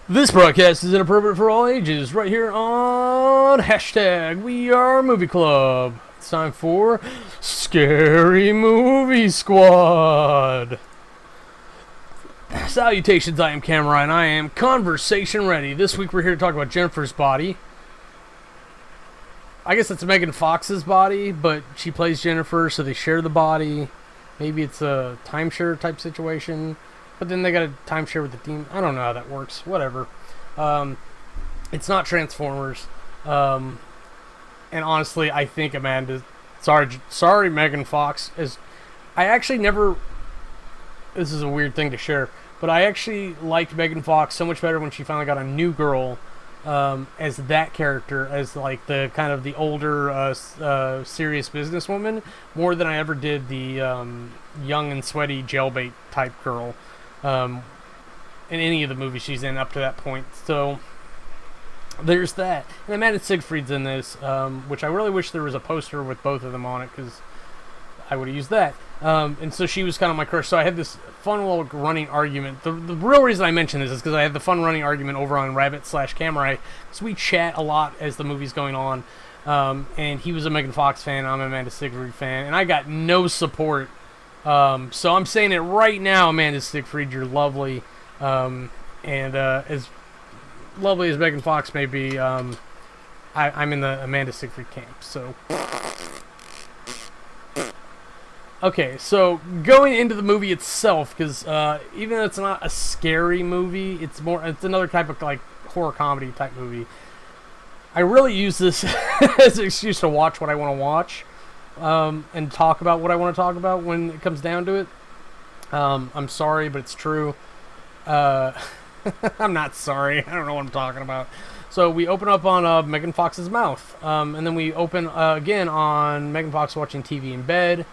This broadcast is inappropriate for all ages, right here on hashtag WeAreMovieClub. It's time for Scary Movie Squad. Salutations, I am Camera, and I am conversation ready. This week we're here to talk about Jennifer's body. I guess it's Megan Fox's body, but she plays Jennifer, so they share the body. Maybe it's a timeshare type situation. But then they got a timeshare with the team. I don't know how that works. Whatever. It's not Transformers. And honestly, I think Amanda... Sorry, Megan Fox. I actually never... This is a weird thing to share. But I actually liked Megan Fox so much better when she finally got a new girl as that character. As like the kind of the older, serious businesswoman. More than I ever did the young and sweaty jailbait type girl. In any of the movies she's in up to that point. So there's that. And Amanda Seyfried's in this, which I really wish there was a poster with both of them on it, because I would have used that. And so she was kind of my crush. So I had this fun little running argument. The real reason I mention this is because I had the fun running argument over on Rabbit/Camerai, because we chat a lot as the movie's going on. And he was a Megan Fox fan, I'm an Amanda Seyfried fan, and I got no support. So I'm saying it right now, Amanda Seyfried, you're lovely. And as lovely as Megan Fox may be, I'm in the Amanda Seyfried camp. So, okay, so going into the movie itself, because even though it's not a scary movie, it's another type of like horror comedy type movie. I really use this as an excuse to watch what I want to watch. And talk about what I want to talk about when it comes down to it. I'm sorry, but it's true. I'm not sorry. I don't know what I'm talking about. So we open up on Megan Fox's mouth. And then we open again on Megan Fox watching TV in bed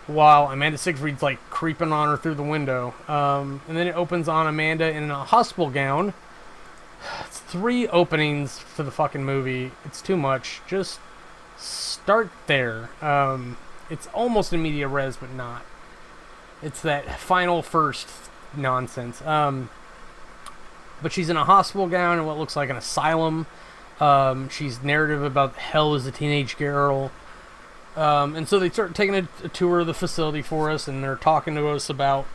while Amanda Seyfried's like creeping on her through the window. And then it opens on Amanda in a hospital gown. It's 3 openings for the fucking movie. It's too much. Just start there. It's almost in media res, but not. It's that final first nonsense. But she's in a hospital gown in what looks like an asylum. She's narrative about hell as a teenage girl. And so they start taking a tour of the facility for us, and they're talking to us about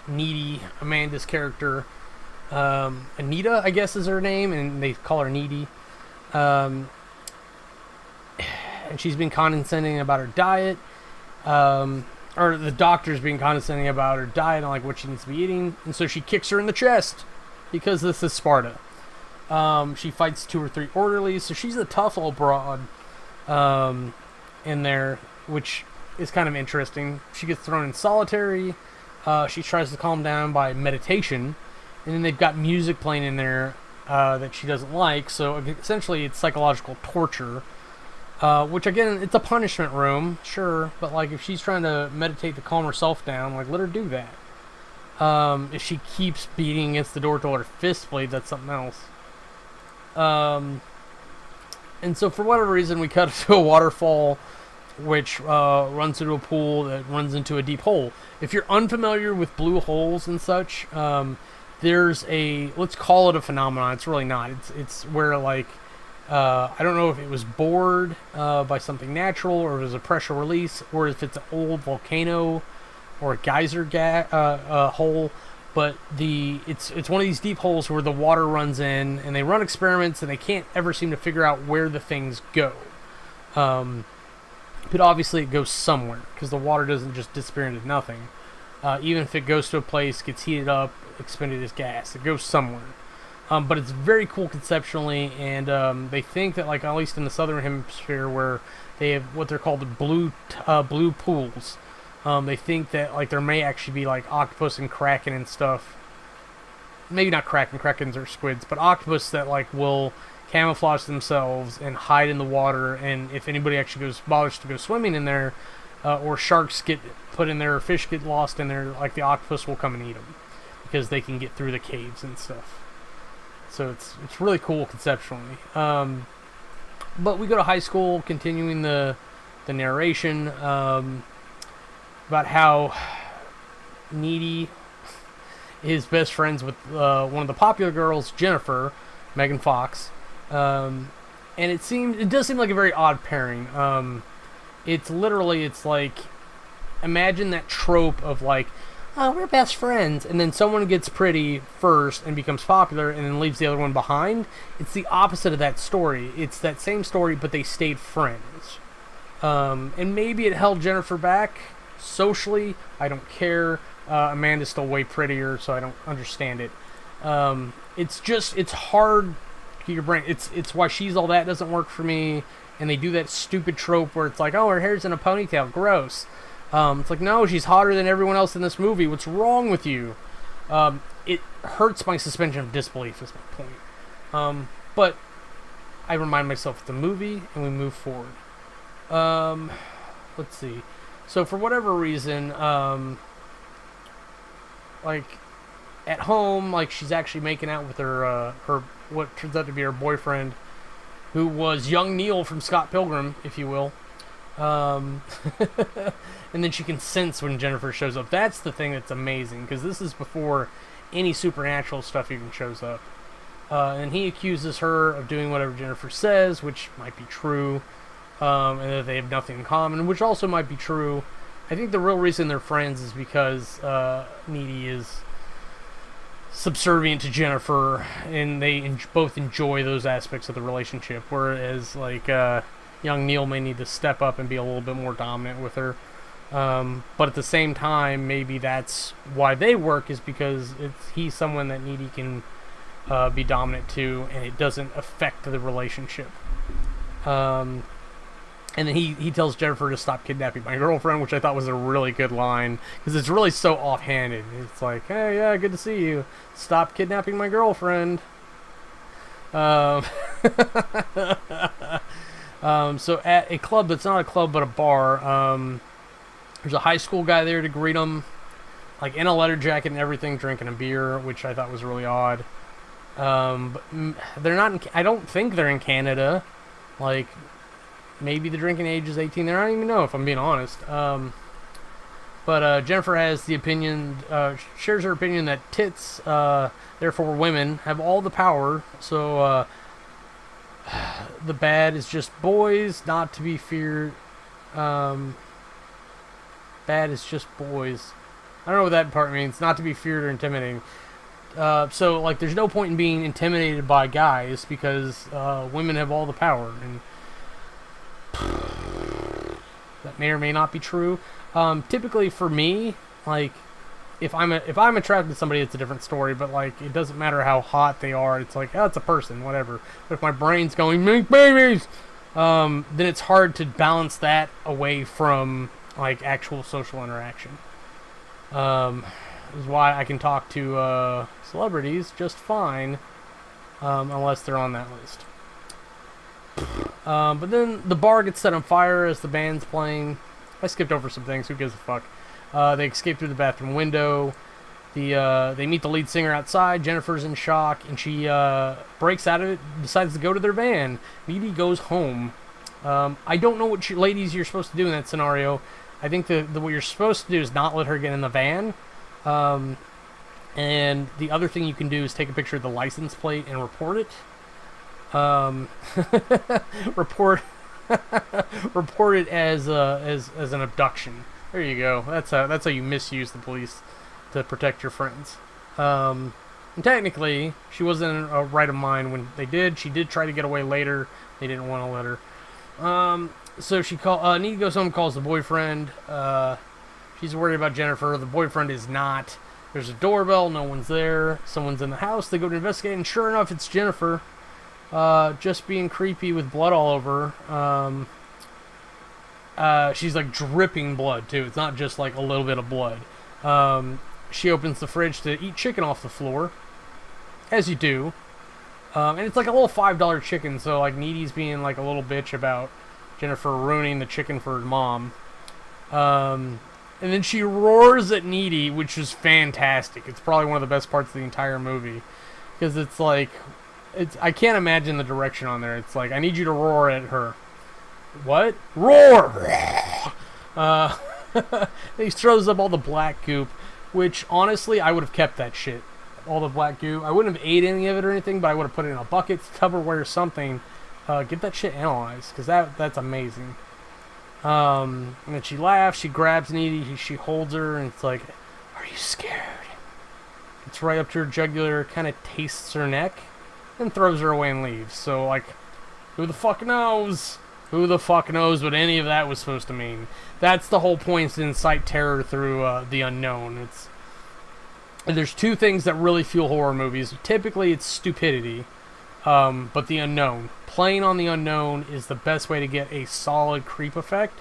Needy, Amanda's character. Anita, I guess, is her name, and they call her Needy. And she's been condescending about her diet, or the doctor's being condescending about her diet and like what she needs to be eating, and so she kicks her in the chest because this is Sparta. She fights 2 or 3 orderlies, so she's a tough old broad in there, which is kind of interesting. She gets thrown in solitary. She tries to calm down by meditation, and then they've got music playing in there that she doesn't like, so essentially it's psychological torture, which again, it's a punishment room, sure, but like if she's trying to meditate to calm herself down, like let her do that. If she keeps beating against the door till her fist bleed, that's something else. And so for whatever reason, we cut to a waterfall which runs into a pool that runs into a deep hole. If you're unfamiliar with blue holes and such, there's let's call it a phenomenon. It's really not. It's where like, I don't know if it was bored by something natural, or if it was a pressure release, or if it's an old volcano or a geyser hole. But it's one of these deep holes where the water runs in, and they run experiments, and they can't ever seem to figure out where the things go. But obviously it goes somewhere, because the water doesn't just disappear into nothing. Even if it goes to a place, gets heated up, expended as gas, it goes somewhere. But it's very cool conceptually, and they think that, like, at least in the southern hemisphere, where they have what they're called the blue pools, they think that like there may actually be like octopus and kraken and stuff. Maybe not krakens are squids, but octopus that like will camouflage themselves and hide in the water, and if anybody actually bothers to go swimming in there, or sharks get put in there, or fish get lost in there, like the octopus will come and eat them, because they can get through the caves and stuff. So it's really cool conceptually. But we go to high school, continuing the narration about how Needy his best friends with one of the popular girls, Jennifer, Megan Fox. And it does seem like a very odd pairing. It's like, imagine that trope of like, oh, we're best friends, and then someone gets pretty first and becomes popular and then leaves the other one behind. It's the opposite of that story. It's that same story, but they stayed friends. And maybe it held Jennifer back socially. I don't care. Amanda's still way prettier, so I don't understand it. It's hard to get your brain. It's why She's All That doesn't work for me. And they do that stupid trope where it's like, oh, her hair's in a ponytail. Gross. It's like, no, she's hotter than everyone else in this movie. What's wrong with you? It hurts my suspension of disbelief, is my point. But I remind myself it's a movie, and we move forward. Let's see. So for whatever reason, like, at home, like, she's actually making out with her what turns out to be her boyfriend, who was young Neil from Scott Pilgrim, if you will. And then she can sense when Jennifer shows up. That's the thing that's amazing, because this is before any supernatural stuff even shows up. And he accuses her of doing whatever Jennifer says, which might be true, and that they have nothing in common, which also might be true. I think the real reason they're friends is because Needy is subservient to Jennifer, and they both enjoy those aspects of the relationship, whereas like young Neil may need to step up and be a little bit more dominant with her. But at the same time, maybe that's why they work, is because he's someone that Needy can be dominant to, and it doesn't affect the relationship. And then he tells Jennifer to stop kidnapping my girlfriend, which I thought was a really good line, because it's really so offhanded. It's like, hey, yeah, good to see you. Stop kidnapping my girlfriend. So at a club that's not a club but a bar, there's a high school guy there to greet them, like in a leather jacket and everything, drinking a beer, which I thought was really odd. But they're not. I don't think they're in Canada. Like, maybe the drinking age is 18. I don't even know, if I'm being honest. But Jennifer has the opinion, shares her opinion that tits, therefore women, have all the power. So the bad is just boys, not to be feared. Bad is just boys. I don't know what that part means. Not to be feared or intimidating. So, like, there's no point in being intimidated by guys, because women have all the power, and that may or may not be true. Typically, for me, like, if I'm attracted to somebody, it's a different story. But like, it doesn't matter how hot they are. It's like, oh, it's a person, whatever. But if my brain's going, make babies, then it's hard to balance that away from like actual social interaction. This is why I can talk to celebrities just fine, unless they're on that list. But then the bar gets set on fire as the band's playing. I skipped over some things. Who gives a fuck? They escape through the bathroom window. They meet the lead singer outside. Jennifer's in shock, and she breaks out of it, decides to go to their van. Needy goes home. I don't know what ladies you're supposed to do in that scenario. I think what you're supposed to do is not let her get in the van. And the other thing you can do is take a picture of the license plate and report it. Report it as an abduction. There you go. That's how you misuse the police to protect your friends. And technically, she wasn't in a right of mind when they did. She did try to get away later. They didn't want to let her. So Needy goes home, calls the boyfriend. She's worried about Jennifer. The boyfriend is not. There's a doorbell. No one's there. Someone's in the house. They go to investigate, and sure enough, it's Jennifer. Just being creepy with blood all over. She's like dripping blood too. It's not just like a little bit of blood. She opens the fridge to eat chicken off the floor, as you do. And it's like a little $5 chicken, so like Needy's being like a little bitch about Jennifer ruining the chicken for her mom. And then she roars at Needy, which is fantastic. It's probably one of the best parts of the entire movie, because it's like, I can't imagine the direction on there. It's like, I need you to roar at her. What? Roar! He throws up all the black goop. which honestly I would have kept that shit, all the black goo. I wouldn't have ate any of it or anything, but I would have put it in a bucket, Tupperware, or something. Get that shit analyzed, because that's amazing. And then she laughs, she grabs Needy, she holds her, and it's like, are you scared? It's right up to her jugular, kind of tastes her neck, and throws her away and leaves. So, like, who the fuck knows? Who the fuck knows what any of that was supposed to mean? That's the whole point, is to incite terror through the unknown. There's two things that really fuel horror movies. Typically, it's stupidity, but the unknown. Playing on the unknown is the best way to get a solid creep effect.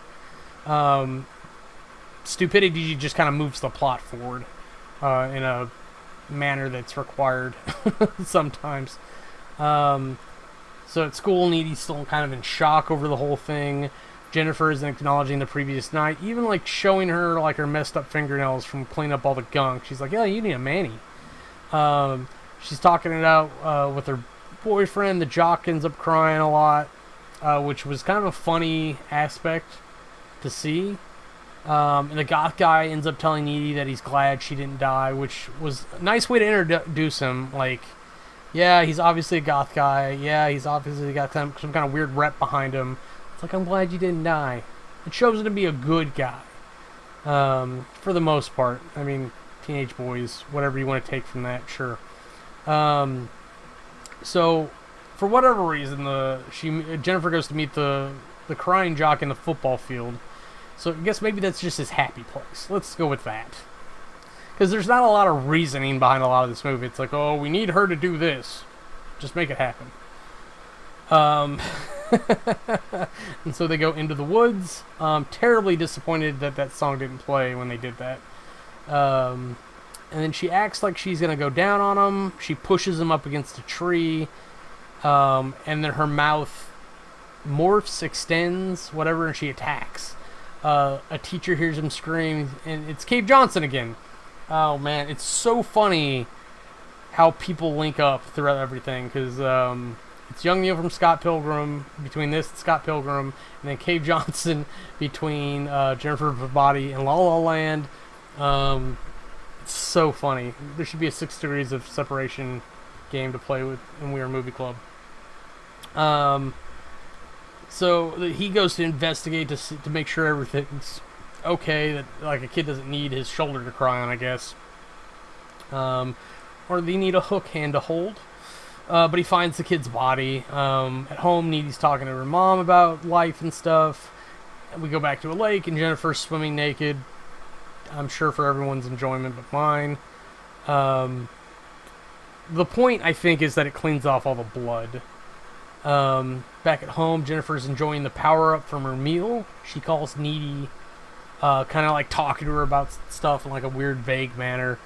Stupidity just kind of moves the plot forward in a manner that's required sometimes. So at school, Needy's still kind of in shock over the whole thing. Jennifer isn't acknowledging the previous night, even like showing her like her messed up fingernails from cleaning up all the gunk. She's like, yeah, you need a mani. She's talking it out with her boyfriend. The jock ends up crying a lot, which was kind of a funny aspect to see. And the goth guy ends up telling Needy that he's glad she didn't die, which was a nice way to introduce him. Like, yeah, he's obviously a goth guy. Yeah, he's obviously got some kind of weird rep behind him. It's like, I'm glad you didn't die. It shows him to be a good guy. For the most part. I mean, teenage boys, whatever you want to take from that, sure. So, for whatever reason, Jennifer goes to meet the crying jock in the football field. So I guess maybe that's just his happy place. Let's go with that. Because there's not a lot of reasoning behind a lot of this movie. It's like, oh, we need her to do this. Just make it happen. And so they go into the woods. Terribly disappointed that song didn't play when they did that. And then she acts like she's going to go down on him. She pushes him up against a tree. And then her mouth morphs, extends, whatever, and she attacks. A teacher hears him scream, and it's Cave Johnson again. Oh man, it's so funny how people link up throughout everything, because it's young Neil from Scott Pilgrim, between this and Scott Pilgrim, and then Cave Johnson between Jennifer Body and La La Land. It's so funny. There should be a 6 degrees of separation game to play with in We Are Movie Club. So he goes to investigate to make sure everything's okay, that like a kid doesn't need his shoulder to cry on, I guess. Or they need a hook hand to hold. But he finds the kid's body. At home, Needy's talking to her mom about life and stuff. And we go back to a lake, and Jennifer's swimming naked. I'm sure for everyone's enjoyment but mine. The point, I think, is that it cleans off all the blood. Back at home, Jennifer's enjoying the power-up from her meal. She calls Needy, kind of like talking to her about stuff in like a weird, vague manner.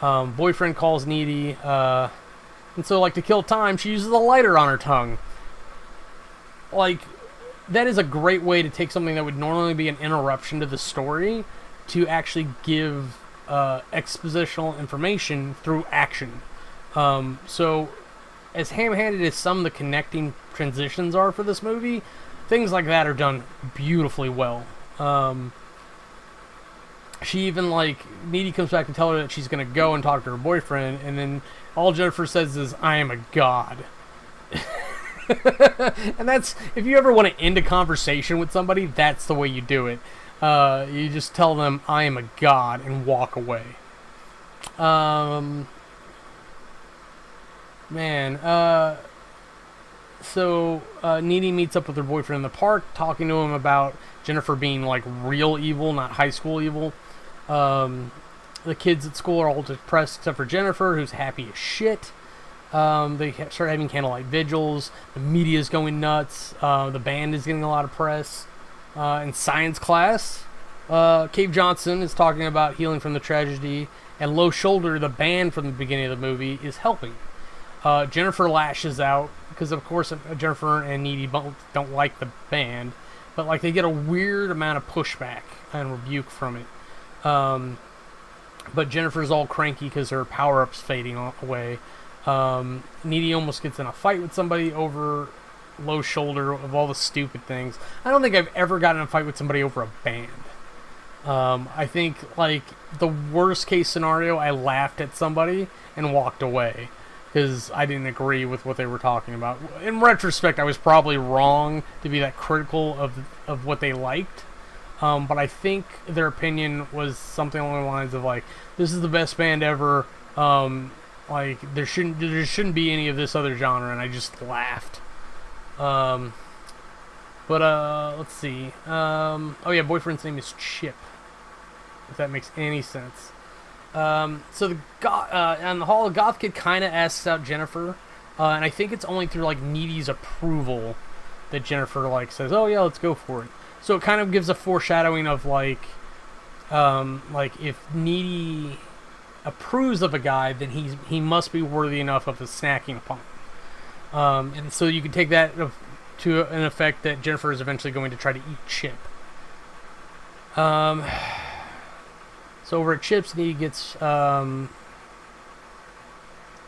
Boyfriend calls Needy, and so like to kill time, she uses a lighter on her tongue. Like, that is a great way to take something that would normally be an interruption to the story to actually give expositional information through action. So as ham-handed as some of the connecting transitions are for this movie, things like that are done beautifully well. She even, like, Needy comes back to tell her that she's going to go and talk to her boyfriend, and then all Jennifer says is, I am a god. And that's, if you ever want to end a conversation with somebody, that's the way you do it. You just tell them, I am a god, and walk away. So Needy meets up with her boyfriend in the park, talking to him about Jennifer being like real evil, not high school evil. The kids at school are all depressed except for Jennifer, who's happy as shit. They start having candlelight vigils. The media's going nuts. The band is getting a lot of press. In science class, Cave Johnson is talking about healing from the tragedy, and Low Shoulder, the band from the beginning of the movie, is helping. Jennifer lashes out because, of course, Jennifer and Needy both don't like the band, but like they get a weird amount of pushback and rebuke from it. But Jennifer's all cranky because her power-up's fading away. Needy almost gets in a fight with somebody over Low Shoulder, of all the stupid things. I don't think I've ever gotten in a fight with somebody over a band. I think, like, the worst case scenario, I laughed at somebody and walked away because I didn't agree with what they were talking about. In retrospect, I was probably wrong to be that critical of what they liked. But I think their opinion was something along the lines of, like, this is the best band ever. Like, there shouldn't be any of this other genre, and I just laughed. Let's see. Oh yeah, boyfriend's name is Chip, if that makes any sense. So on the Hall, the Goth Kid kind of asks out Jennifer, and I think it's only through, like, Needy's approval that Jennifer, like, says, "Oh yeah, let's go for it." So it kind of gives a foreshadowing of, like if Needy approves of a guy, then he must be worthy enough of a snacking upon. And so you can take that to an effect that Jennifer is eventually going to try to eat Chip. So over at Chip's, Needy gets her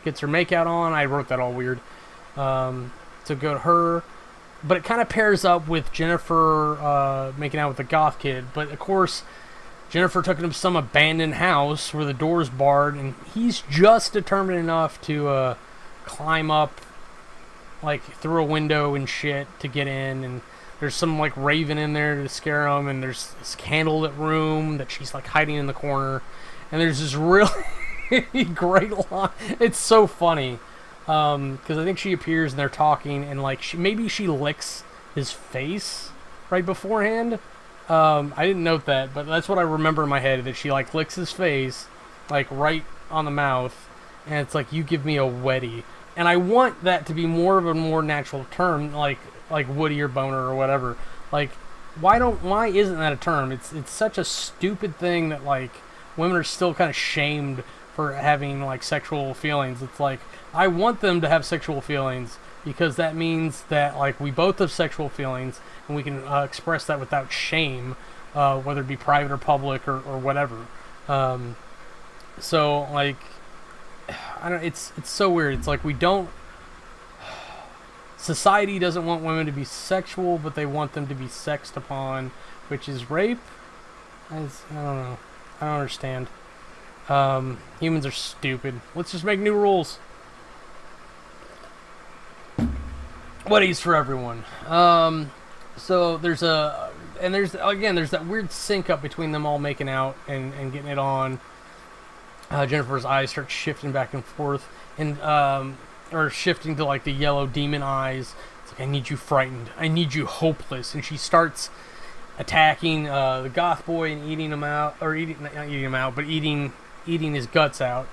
makeout on. I wrote that all weird. So go to her. But it kind of pairs up with Jennifer making out with the Goth Kid. But of course, Jennifer took him to some abandoned house where the door's barred, and he's just determined enough to climb up, like, through a window and shit to get in. And there's some, like, raven in there to scare him, and there's this candlelit room that she's, like, hiding in the corner. And there's this really great line. It's so funny. Because I think she appears and they're talking, and, like, maybe she licks his face right beforehand. I didn't note that, but that's what I remember in my head, that she, like, licks his face, like, right on the mouth, and it's like, "You give me a Weddy." And I want that to be more of a more natural term, like Woody or boner or whatever. Like, why isn't that a term? It's such a stupid thing that, like, women are still kind of shamed for having, like, sexual feelings. It's like, I want them to have sexual feelings because that means that, like, we both have sexual feelings and we can express that without shame, whether it be private or public or whatever. So, like, I don't. It's so weird. It's like, we don't. Society doesn't want women to be sexual, but they want them to be sexed upon, which is rape. I don't know. I don't understand. Humans are stupid. Let's just make new rules. Weddies for everyone. So there's that weird sync up between them all making out and getting it on. Jennifer's eyes start shifting back and forth, and or shifting to, like, the yellow demon eyes. It's like, "I need you frightened. I need you hopeless." And she starts attacking the goth boy and eating him out, or not eating him out, but eating his guts out.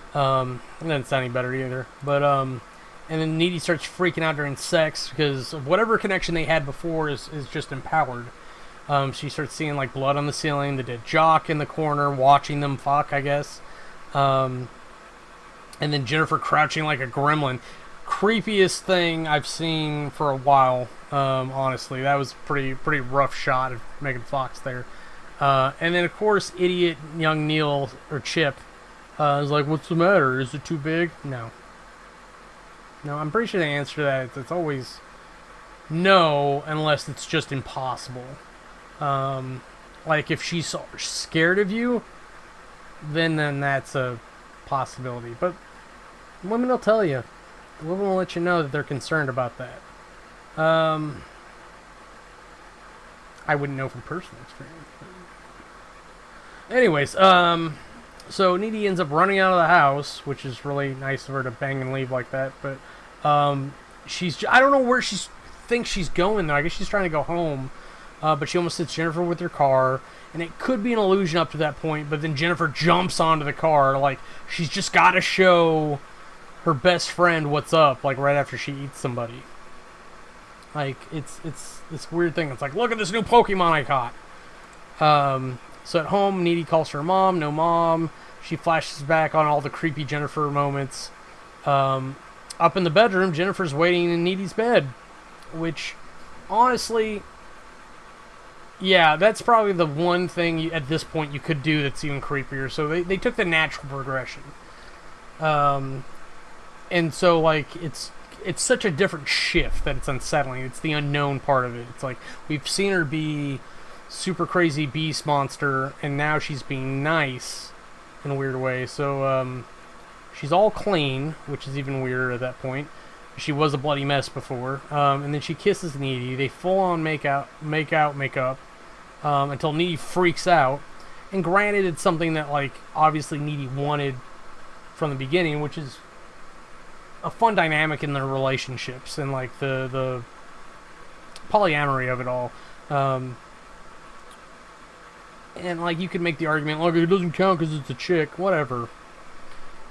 It doesn't sound any better either. But and then Needy starts freaking out during sex because of whatever connection they had before is just empowered. She starts seeing, like, blood on the ceiling, the dead jock in the corner, watching them fuck, I guess. And then Jennifer crouching like a gremlin. Creepiest thing I've seen for a while, honestly. That was pretty rough shot of Megan Fox there. And then, of course, idiot young Neil, or Chip, is like, "What's the matter? Is it too big?" No, I'm pretty sure the answer to that is it's always no, unless it's just impossible. Like, if she's scared of you, then that's a possibility. But women will tell you. Women will let you know that they're concerned about that. I wouldn't know from personal experience. Anyways, so Needy ends up running out of the house, which is really nice of her to bang and leave like that. But I don't know where she thinks she's going, though. I guess she's trying to go home. But she almost hits Jennifer with her car, and it could be an illusion up to that point, but then Jennifer jumps onto the car, like, she's just got to show her best friend what's up, like, right after she eats somebody. Like, it's this weird thing. It's like, "Look at this new Pokemon I caught." So at home, Needy calls her mom. No mom. She flashes back on all the creepy Jennifer moments. Up in the bedroom, Jennifer's waiting in Needy's bed, which, honestly, yeah, that's probably the one thing at this point you could do that's even creepier. So they took the natural progression. And so, like, it's such a different shift that it's unsettling. It's the unknown part of it. It's like, we've seen her be super crazy beast monster, and now she's being nice in a weird way. So she's all clean, which is even weirder at that point. She was a bloody mess before. And then she kisses Needy. They full on make up until Needy freaks out. And granted, it's something that, like, obviously Needy wanted from the beginning, which is a fun dynamic in their relationships and, like, the polyamory of it all. And, like, you could make the argument, look, it doesn't count because it's a chick. Whatever.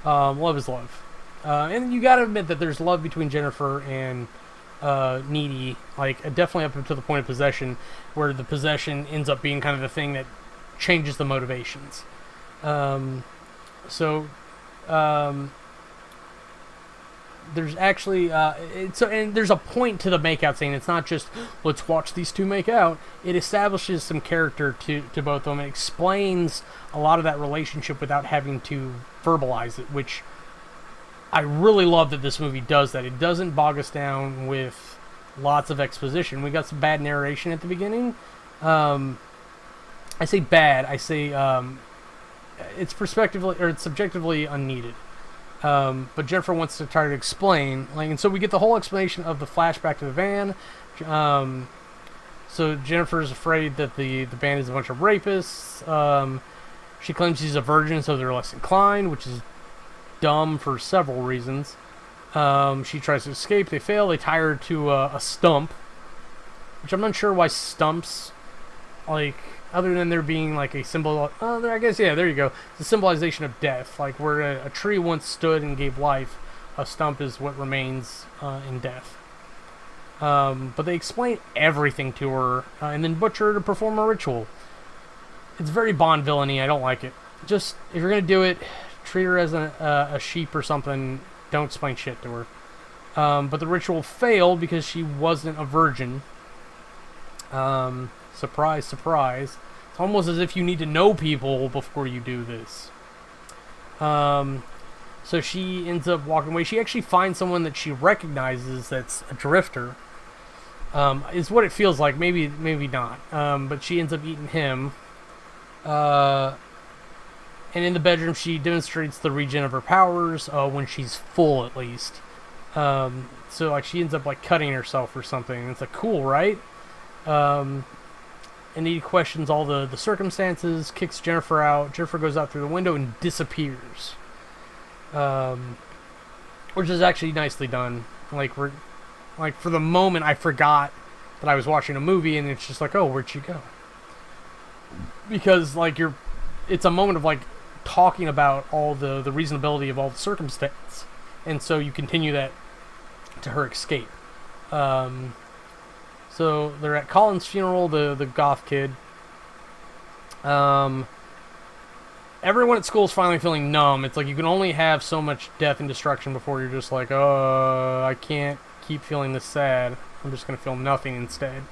Love is love. And you gotta admit that there's love between Jennifer and Needy, like, definitely up to the point of possession, where the possession ends up being kind of the thing that changes the motivations. There's actually and there's a point to the makeout scene. It's not just let's watch these two make out. It establishes some character to both of them. It explains a lot of that relationship without having to verbalize it, which I really love that this movie does that. It doesn't bog us down with lots of exposition. We got some bad narration at the beginning. I say bad. I say it's subjectively unneeded. But Jennifer wants to try to explain, like, and so we get the whole explanation of the flashback to the van. So Jennifer is afraid that the band is a bunch of rapists. She claims she's a virgin, so they're less inclined, which is dumb for several reasons. She tries to escape. They fail. They tie her to a stump, which I'm unsure why stumps, like, other than there being like a symbol. I guess, yeah, there you go. It's a symbolization of death, like where a tree once stood and gave life. A stump is what remains in death. But they explain everything to her and then butcher her to perform a ritual. It's very Bond villainy. I don't like it. Just, if you're gonna do it, treat her as a sheep or something. Don't explain shit to her. But the ritual failed because she wasn't a virgin. Surprise, surprise. It's almost as if you need to know people before you do this. So she ends up walking away. She actually finds someone that she recognizes that's a drifter. Is what it feels like. Maybe not. But she ends up eating him. And in the bedroom, she demonstrates the regen of her powers when she's full, at least. So like she ends up like cutting herself or something. It's like cool, right? And he questions all the circumstances, kicks Jennifer out. Jennifer goes out through the window and disappears. Which is actually nicely done. Like for the moment, I forgot that I was watching a movie, and it's just like, oh, where'd she go? Because like it's a moment of like talking about all the reasonability of all the circumstance, and so you continue that to her escape. So they're at Colin's funeral, the goth kid. Everyone at school is finally feeling numb. It's like you can only have so much death and destruction before you're just like, oh, I can't keep feeling this sad. I'm just going to feel nothing instead.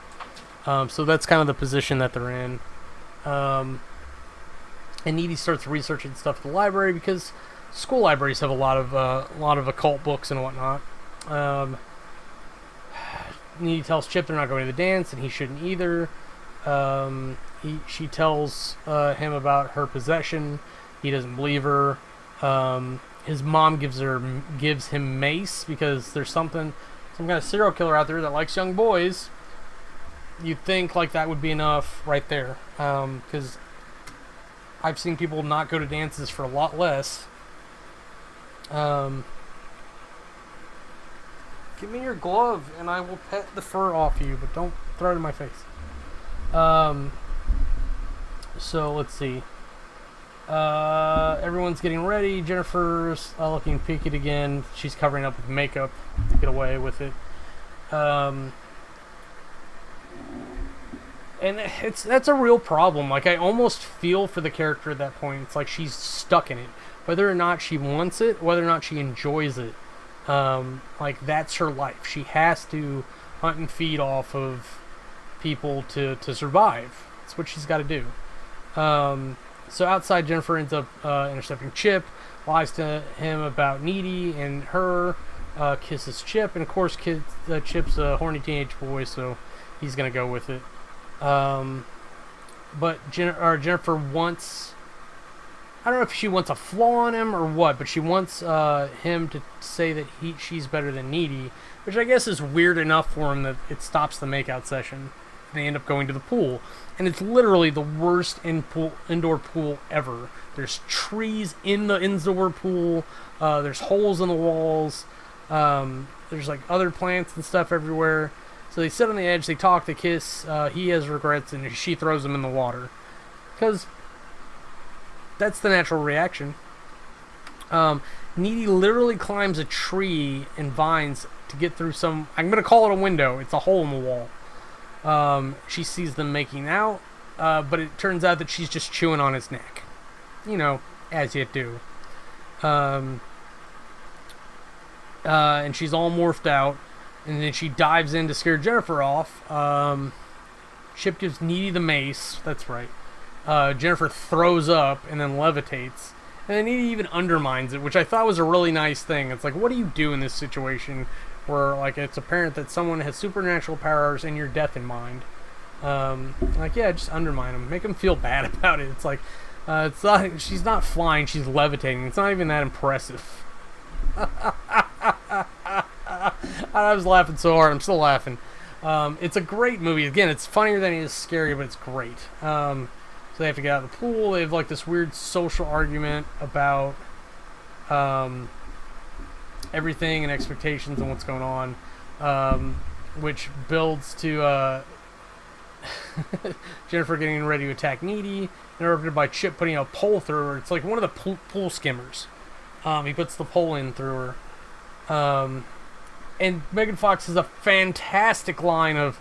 So that's kind of the position that they're in. And Needy starts researching stuff at the library because school libraries have a lot of occult books and whatnot. Needy tells Chip they're not going to the dance, and he shouldn't either. She tells him about her possession. He doesn't believe her. His mom gives him mace because there's some kind of serial killer out there that likes young boys. You'd think like that would be enough right there, because I've seen people not go to dances for a lot less. Give me your glove and I will pet the fur off you, but don't throw it in my face. So let's see. Everyone's getting ready. Jennifer's looking peaked again. She's covering up with makeup to get away with it. And that's a real problem. Like, I almost feel for the character at that point. It's like she's stuck in it. Whether or not she wants it, whether or not she enjoys it. Like, that's her life. She has to hunt and feed off of people to survive. That's what she's got to do. So outside, Jennifer ends up intercepting Chip, lies to him about Needy and her, kisses Chip, and of course Chip's a horny teenage boy, so he's going to go with it. but Jennifer wants, I don't know if she wants a flaw on him or what, but she wants him to say that she's better than Needy, which I guess is weird enough for him that it stops the makeout session. They end up going to the pool, and it's literally the worst indoor pool ever. There's trees in the indoor pool. There's holes in the walls. There's like other plants and stuff everywhere. So they sit on the edge, they talk, they kiss. He has regrets, and she throws him in the water, because that's the natural reaction. Needy literally climbs a tree and vines to get through some, I'm going to call it a window. It's a hole in the wall. She sees them making out, but it turns out that she's just chewing on his neck. You know, as you do. And she's all morphed out, and then she dives in to scare Jennifer off. Chip gives Needy the mace, that's right. Jennifer throws up and then levitates. And then Needy even undermines it, which I thought was a really nice thing. It's like, what do you do in this situation where, like, it's apparent that someone has supernatural powers and your death in mind? Like, yeah, just undermine them. Make them feel bad about it. It's like, it's not, she's not flying, she's levitating. It's not even that impressive. I was laughing so hard. I'm still laughing. It's a great movie. Again, it's funnier than it is scary, but it's great. So they have to get out of the pool. They have like this weird social argument about everything and expectations and what's going on, which builds to Jennifer getting ready to attack Needy, interrupted by Chip putting a pole through her. It's like one of the pool skimmers. He puts the pole in through her. And Megan Fox has a fantastic line of,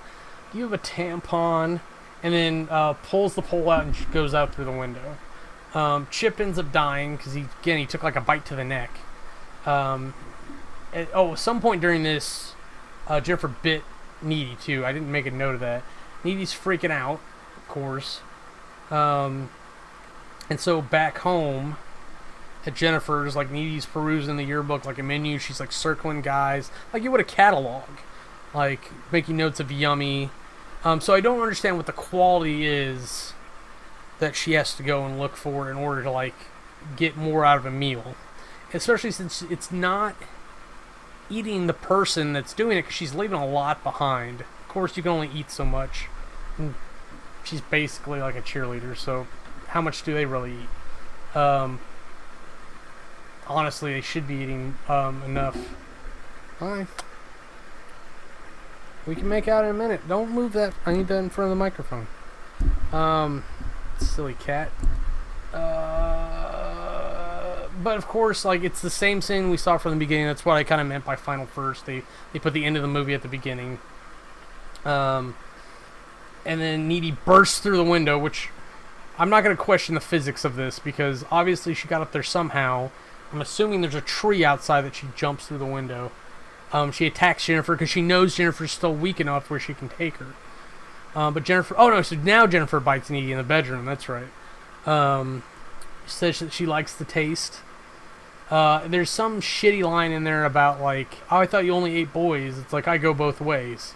"Do you have a tampon?" And then pulls the pole out and goes out through the window. Chip ends up dying because he took like a bite to the neck. At some point during this, Jennifer bit Needy too. I didn't make a note of that. Needy's freaking out, of course. And so back home at Jennifer's, like, Needy's perusing the yearbook like a menu. She's like circling guys like you would a catalog, like making notes of yummy. So I don't understand what the quality is that she has to go and look for in order to, like, get more out of a meal, especially since it's not eating the person that's doing it, because she's leaving a lot behind. Of course, you can only eat so much, and she's basically like a cheerleader, so how much do they really eat? Honestly, they should be eating enough. Hi. We can make out in a minute. Don't move that. I need that in front of the microphone. Silly cat. But of course, like, it's the same thing we saw from the beginning. That's what I kind of meant by final first. They put the end of the movie at the beginning. And then Needy bursts through the window, which I'm not going to question the physics of this, because obviously she got up there somehow. I'm assuming there's a tree outside that she jumps through the window. She attacks Jennifer because she knows Jennifer's still weak enough where she can take her. But Jennifer... Oh, no, so now Jennifer bites Needy in the bedroom. That's right. She says that she likes the taste. There's some shitty line in there about, like, "Oh, I thought you only ate boys." It's like, I go both ways.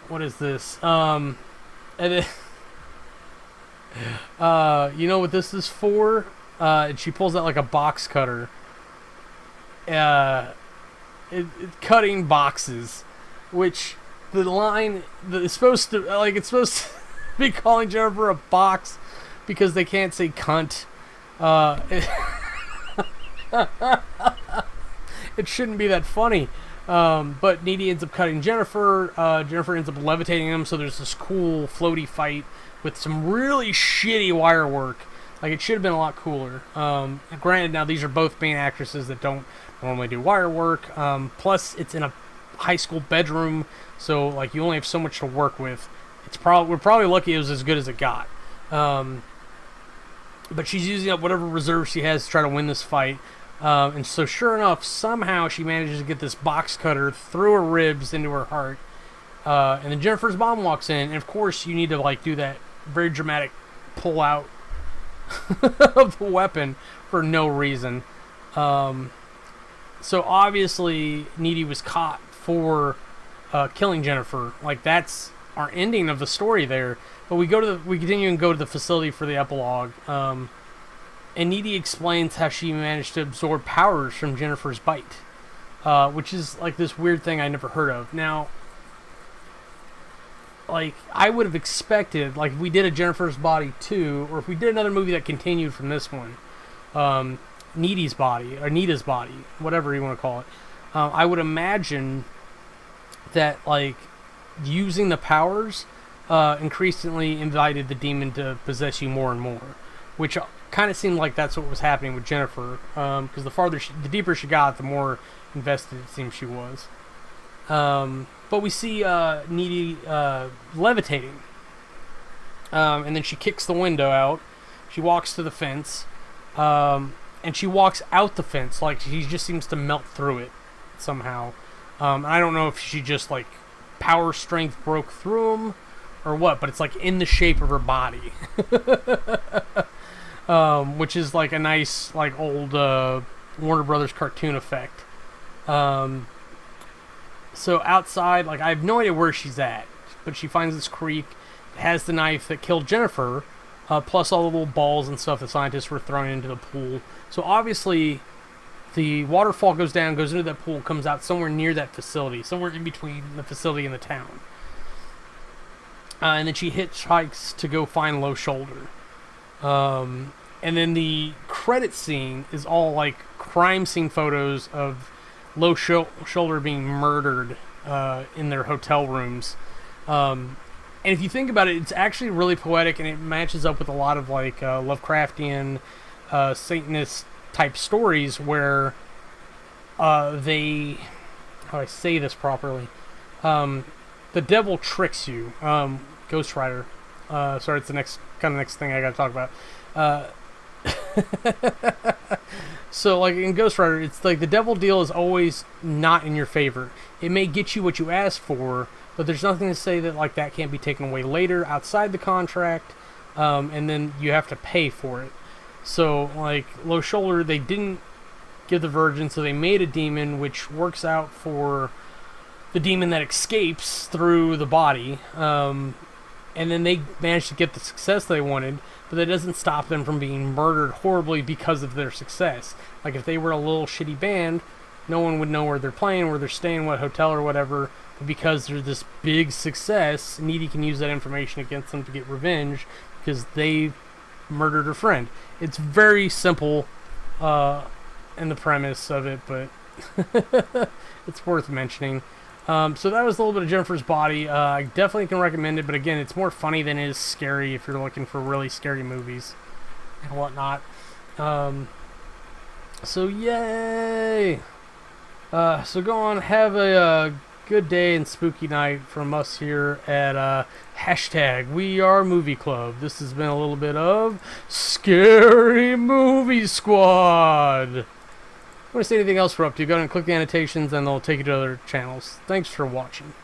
What is this? And then, you know what this is for? And she pulls out like a box cutter. Cutting boxes, which the line is supposed to, like, it's supposed to be calling Jennifer a box because they can't say cunt. It shouldn't be that funny. But Needy ends up cutting Jennifer. Jennifer ends up levitating him, so there's this cool floaty fight with some really shitty wire work. Like, it should have been a lot cooler. Granted, now these are both main actresses that don't normally do wire work. Plus, it's in a high school bedroom, so, like, you only have so much to work with. We're probably lucky it was as good as it got. But she's using up whatever reserve she has to try to win this fight. And so, sure enough, somehow she manages to get this box cutter through her ribs into her heart. And then Jennifer's mom walks in, and of course, you need to, like, do that very dramatic pull out of the weapon for no reason. So obviously Needy was caught for killing Jennifer. Like, that's our ending of the story there. But we continue and go to the facility for the epilogue. And Needy explains how she managed to absorb powers from Jennifer's bite, which is like this weird thing I never heard of. Now, like, I would have expected, like, if we did a Jennifer's Body 2, or if we did another movie that continued from this one, Needy's Body, or Nita's Body, whatever you want to call it, I would imagine that, like, using the powers increasingly invited the demon to possess you more and more, which kind of seemed like that's what was happening with Jennifer, because the deeper she got, the more invested it seemed she was. But we see Needy levitating, and then she kicks the window out. She walks to the fence, and she walks out the fence like she just seems to melt through it somehow. I don't know if she just, like, power strength broke through them or what, but it's like in the shape of her body. Which is like a nice, like, old Warner Brothers cartoon effect. So outside, like, I have no idea where she's at, but she finds this creek. It has the knife that killed Jennifer, plus all the little balls and stuff the scientists were throwing into the pool. So obviously, the waterfall goes down, goes into that pool, comes out somewhere near that facility, somewhere in between the facility and the town. And then she hitchhikes to go find Low Shoulder. And then the credit scene is all, like, crime scene photos of Low Shoulder being murdered in their hotel rooms. And if you think about it, it's actually really poetic, and it matches up with a lot of, like, Lovecraftian, Satanist type stories where they, how do I say this properly? The devil tricks you. Ghost Rider. Sorry, it's the next thing I gotta talk about. So, like, in Ghost Rider, it's like the devil deal is always not in your favor. It may get you what you asked for, but there's nothing to say that, like, that can't be taken away later outside the contract, and then you have to pay for it. So, like, Low Shoulder, they didn't give the virgin, so they made a demon, which works out for the demon that escapes through the body, and then they managed to get the success they wanted, but that doesn't stop them from being murdered horribly because of their success. Like, if they were a little shitty band, no one would know where they're playing, where they're staying, what hotel or whatever, but because they're this big success, Needy can use that information against them to get revenge, because they murdered her friend. It's very simple in the premise of it, but it's worth mentioning. So that was a little bit of Jennifer's Body. I definitely can recommend it, but again, it's more funny than it is scary if you're looking for really scary movies and whatnot. So yay! So go on, have a good day and spooky night from us here at hashtag WeAreMovieClub. This has been a little bit of Scary Movie Squad. If you want to see anything else we're up to, go ahead and click the annotations and they'll take you to other channels. Thanks for watching.